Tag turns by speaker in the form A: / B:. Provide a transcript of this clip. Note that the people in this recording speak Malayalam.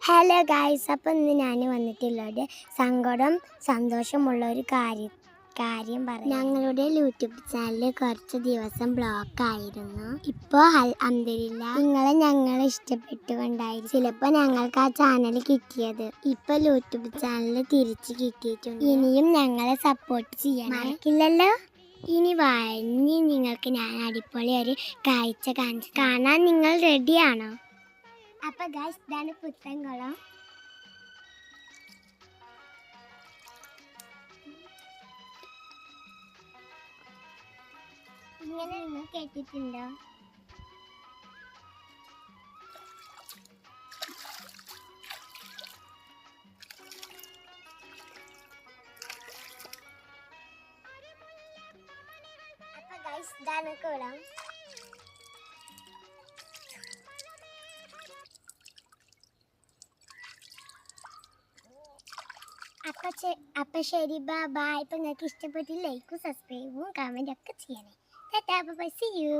A: ഹലോ ഗായ്സ്, അപ്പോൾ ഇന്ന് ഞാൻ വന്നിട്ടുള്ളത് സങ്കടം സന്തോഷമുള്ള ഒരു കാര്യം പറയാം. ഞങ്ങളുടെ യൂട്യൂബ് ചാനൽ കുറച്ച് ദിവസം ബ്ലോക്ക് ആയിരുന്നു. ഇപ്പോൾ അൽഹംദുലില്ലാഹ് ഞങ്ങളെ ഇഷ്ടപ്പെട്ടുകൊണ്ടായിരുന്നു ചിലപ്പോൾ ഞങ്ങൾക്ക് ആ ചാനൽ കിട്ടിയത്. ഇപ്പോൾ യൂട്യൂബ് ചാനൽ തിരിച്ച് കിട്ടിയിട്ടുണ്ട്. ഇനിയും ഞങ്ങളെ സപ്പോർട്ട് ചെയ്യാൻ മറക്കില്ലല്ലോ. ഇനി നിങ്ങൾക്ക് ഞാൻ അടിപൊളി ഒരു കാഴ്ച കാണാൻ നിങ്ങൾ റെഡിയാണോ? അപ്പൊ ഗൈസ്, ഇതാണ് പുത്തൻകുളം. ഇങ്ങനെ നിങ്ങൾ കേട്ടിട്ടുണ്ടോ? അപ്പൊ ഗൈസ്, ഇതാണ് കുളം. അപ്പൊ ശരി, ബൈ. ഇപ്പൊ നിങ്ങൾക്ക് ഇഷ്ടപ്പെട്ടില്ല, ലൈക്കും സബ്സ്ക്രൈബും കമന്റ് ഒക്കെ ചെയ്യണേ. Tata, bye, see U.